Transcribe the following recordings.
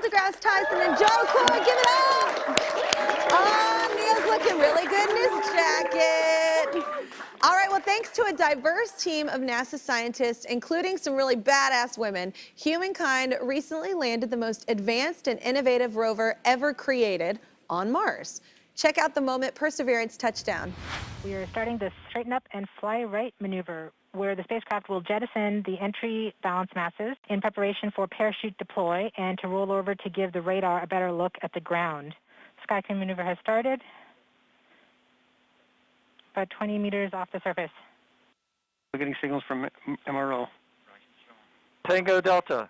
deGrasse Tyson and Joe Coy. Give it up! Oh, Neil's looking really good in his jacket. All right, well, thanks to a diverse team of NASA scientists, including some really badass women, humankind recently landed the most advanced and innovative rover ever created on Mars. Check out the moment Perseverance touched down. We are starting the straighten up and fly right maneuver, where the spacecraft will jettison the entry balance masses in preparation for parachute deploy and to roll over to give the radar a better look at the ground. Sky Crane maneuver has started. About 20 meters off the surface. We're getting signals from MRO. Tango Delta.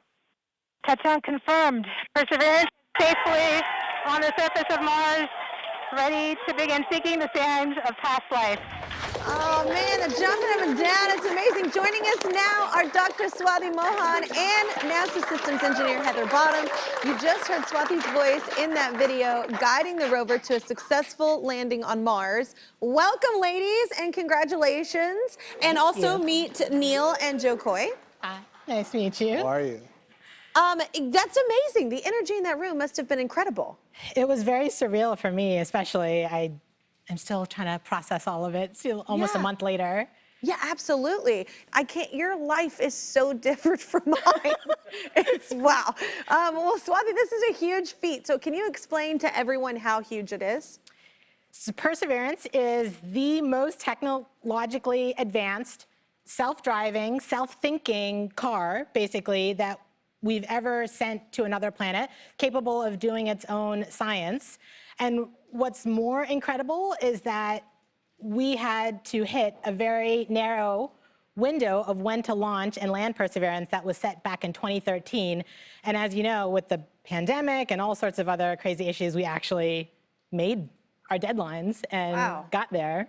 Touchdown confirmed. Perseverance safely on the surface of Mars, ready to begin seeking the signs of past life. Oh man, the jumping up and down, it's amazing. Joining us now are Dr. Swati Mohan and NASA Systems Engineer Heather Bottom. You just heard Swati's voice in that video guiding the rover to a successful landing on Mars. Welcome, ladies, and congratulations. And also meet Neil and Joe Coy. Hi, nice to meet you. How are you? That's amazing. The energy in that room must have been incredible. It was very surreal for me, especially. I'm still trying to process all of it, still almost a month later. Yeah, absolutely. Your life is so different from mine. It's wow. Well, Swati, this is a huge feat. So can you explain to everyone how huge it is? So Perseverance is the most technologically advanced, self-driving, self-thinking car, basically, that we've ever sent to another planet, capable of doing its own science. And what's more incredible is that we had to hit a very narrow window of when to launch and land Perseverance that was set back in 2013. And as you know, with the pandemic and all sorts of other crazy issues, we actually made our deadlines and got there.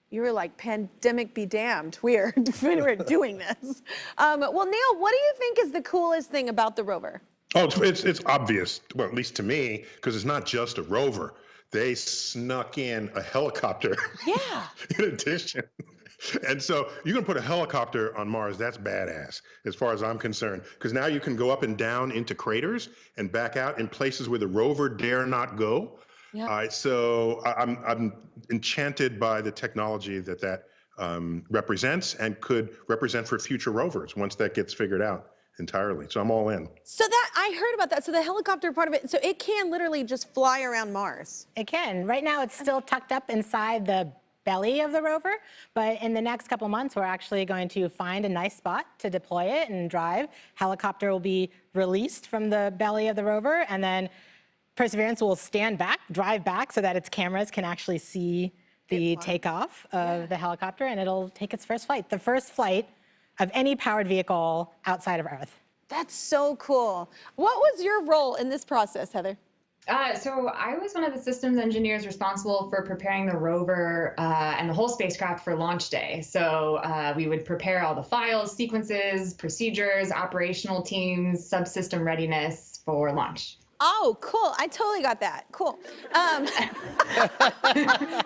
You were like, pandemic be damned. We're doing this. Well, Neil, what do you think is the coolest thing about the rover? Oh, it's obvious, well, at least to me, because it's not just a rover. They snuck in a helicopter in addition. And so you can put a helicopter on Mars, that's badass, as far as I'm concerned, because now you can go up and down into craters and back out in places where the rover dare not go. So I'm enchanted by the technology that represents and could represent for future rovers once that gets figured out entirely. So I'm all in. So that I heard about that. So the helicopter part of it, so it can literally just fly around Mars. It can. Right now it's still tucked up inside the belly of the rover, but in the next couple months we're actually going to find a nice spot to deploy it and drive. Helicopter will be released from the belly of the rover, and then Perseverance will stand back, drive back, so that its cameras can actually see the takeoff of the helicopter, and it'll take its first flight. The first flight of any powered vehicle outside of Earth. That's so cool. What was your role in this process, Heather? So I was one of the systems engineers responsible for preparing the rover and the whole spacecraft for launch day. So we would prepare all the files, sequences, procedures, operational teams, subsystem readiness for launch. Oh, cool. I totally got that. Cool.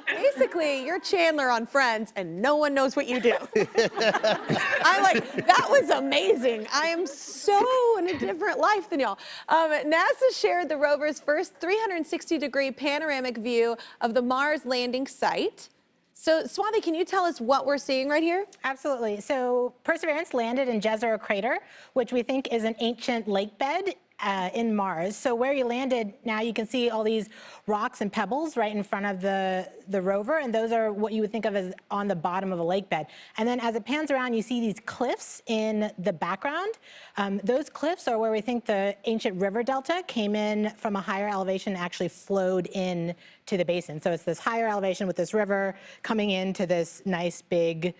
Basically, you're Chandler on Friends, and no one knows what you do. I'm like, that was amazing. I am so in a different life than y'all. NASA shared the rover's first 360-degree panoramic view of the Mars landing site. So, Swati, can you tell us what we're seeing right here? Absolutely. So, Perseverance landed in Jezero Crater, which we think is an ancient lake bed in Mars. So where you landed, now you can see all these rocks and pebbles right in front of the rover, and those are what you would think of as on the bottom of a lake bed. And then as it pans around, you see these cliffs in the background. Those cliffs are where we think the ancient river delta came in from a higher elevation and actually flowed in to the basin. So it's this higher elevation with this river coming into this nice big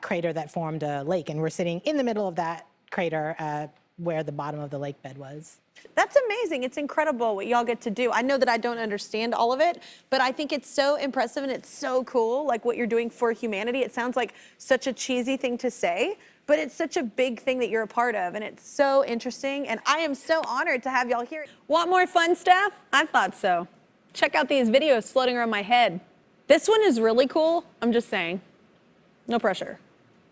crater that formed a lake. And we're sitting in the middle of that crater where the bottom of the lake bed was. That's amazing. It's incredible what y'all get to do. I know that I don't understand all of it, but I think it's so impressive and it's so cool, like what you're doing for humanity. It sounds like such a cheesy thing to say, but it's such a big thing that you're a part of, and it's so interesting, and I am so honored to have y'all here. Want more fun stuff? I thought so. Check out these videos floating around my head. This one is really cool. I'm just saying. No pressure.